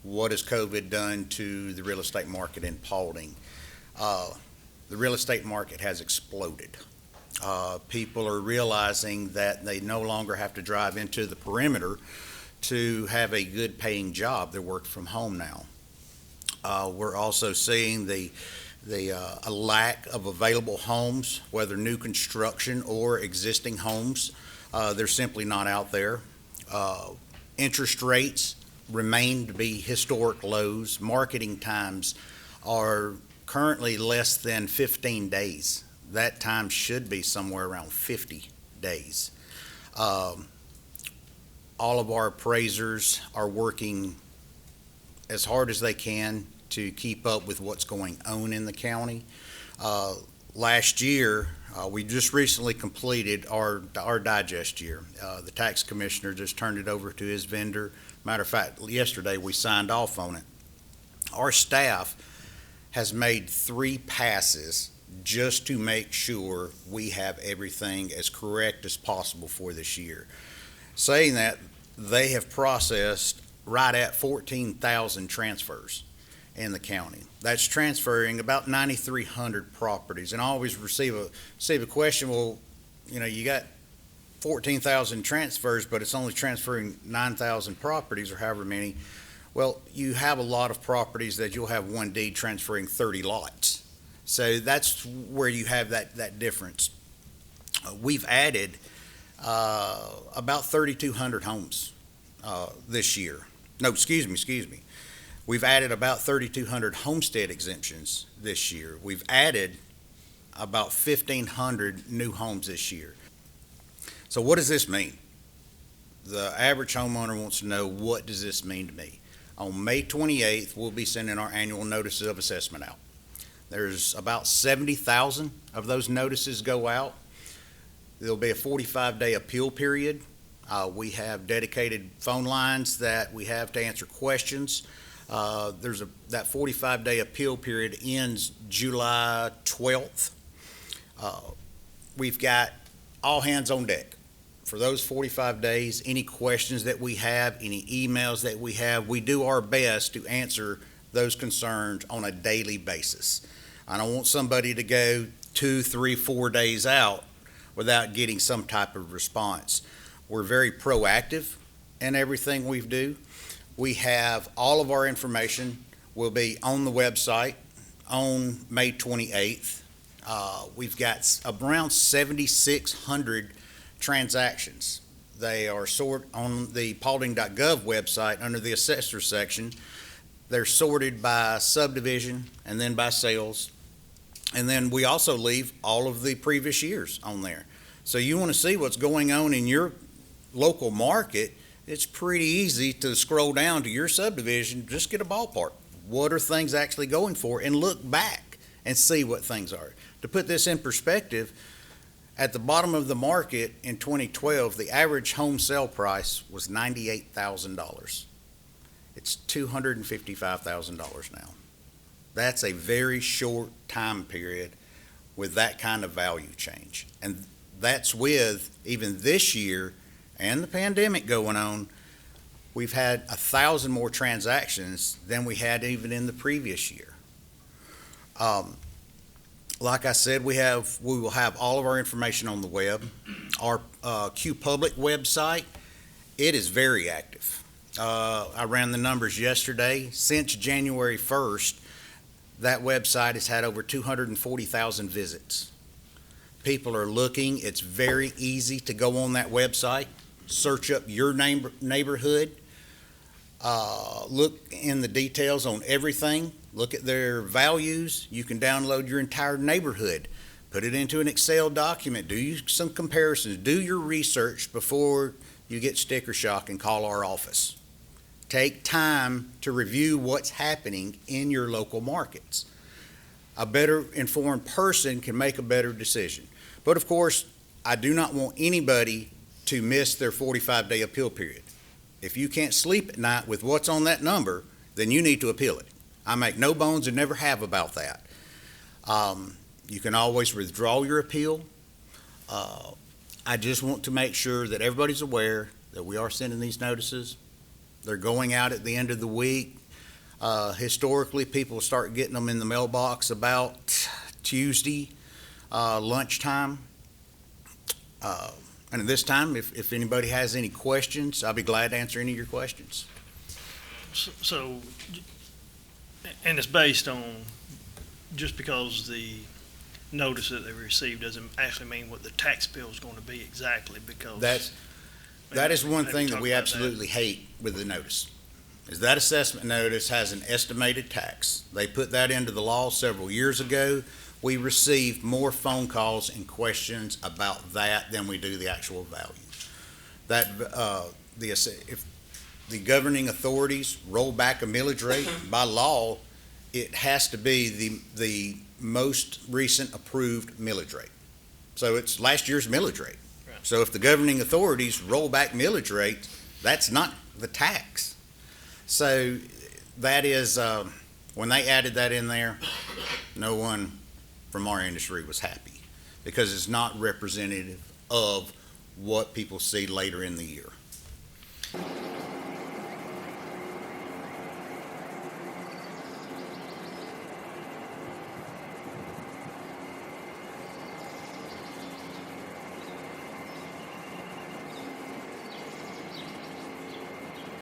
what has COVID done to the real estate market in Paulding? The real estate market has exploded. People are realizing that they no longer have to drive into the perimeter to have a good paying job. They work from home now. We're also seeing a lack of available homes, whether new construction or existing homes. They're simply not out there. Interest rates remain to be historic lows. Marketing times are currently less than 15 days. That time should be somewhere around 50 days. All of our appraisers are working as hard as they can to keep up with what's going on in the county. Last year, we just recently completed our digest year. The tax commissioner just turned it over to his vendor. Matter of fact, yesterday we signed off on it. Our staff has made 3 passes just to make sure we have everything as correct as possible for this year. Saying that, they have processed right at 14,000 transfers in the county. That's transferring about 9,300 properties. And I always receive a question, well, you got 14,000 transfers, but it's only transferring 9,000 properties or however many. Well, you have a lot of properties that you'll have one deed transferring 30 lots. So that's where you have that difference. We've added about 3,200 homes this year. No, excuse me. We've added about 3,200 homestead exemptions this year. We've added about 1,500 new homes this year. So what does this mean? The average homeowner wants to know, what does this mean to me? On May 28th, we'll be sending our annual notices of assessment out. There's about 70,000 of those notices go out. There'll be a 45-day appeal period. We have dedicated phone lines that we have to answer questions. That 45-day appeal period ends July 12th. We've got all hands on deck. For those 45 days, any questions that we have, any emails that we have, we do our best to answer those concerns on a daily basis. I don't want somebody to go 2, 3, 4 days out without getting some type of response. We're very proactive in everything we do. We have all of our information will be on the website on May 28th. We've got around 7,600 transactions. They are sorted on the Paulding.gov website under the Assessors section. They're sorted by subdivision and then by sales. And then we also leave all of the previous years on there. So you want to see what's going on in your local market, it's pretty easy to scroll down to your subdivision, just get a ballpark. What are things actually going for? And look back and see what things are. To put this in perspective, at the bottom of the market in 2012, the average home sale price was $98,000. It's $255,000 now. That's a very short time period with that kind of value change. And that's with even this year and the pandemic going on, we've had 1,000 more transactions than we had even in the previous year. Like I said, we will have all of our information on the web. Our Q Public website, it is very active. I ran the numbers yesterday. Since January 1st, that website has had over 240,000 visits. People are looking. It's very easy to go on that website, search up your neighborhood, look in the details on everything, look at their values. You can download your entire neighborhood, put it into an Excel document, do some comparisons, do your research before you get sticker shock and call our office. Take time to review what's happening in your local markets. A better informed person can make a better decision. But of course, I do not want anybody to miss their 45-day appeal period. If you can't sleep at night with what's on that number, then you need to appeal it. I make no bones and never have about that. You can always withdraw your appeal. I just want to make sure that everybody's aware that we are sending these notices. They're going out at the end of the week. Historically, people start getting them in the mailbox about Tuesday lunchtime. And at this time, if anybody has any questions, I'll be glad to answer any of your questions. So, and it's based on, just because the notice that they received doesn't actually mean what the tax bill is going to be exactly, because. That is one Maybe thing that talk we about absolutely hate with the notice, is that assessment notice has an estimated tax. They put that into the law several years ago. We receive more phone calls and questions about that than we do the actual value. That, if the governing authorities roll back a millage rate, by law, it has to be the most recent approved millage rate. So it's last year's millage rate. Right. So if the governing authorities roll back millage rates, that's not the tax. So that is, when they added that in there, no one from our industry was happy, because it's not representative of what people see later in the year.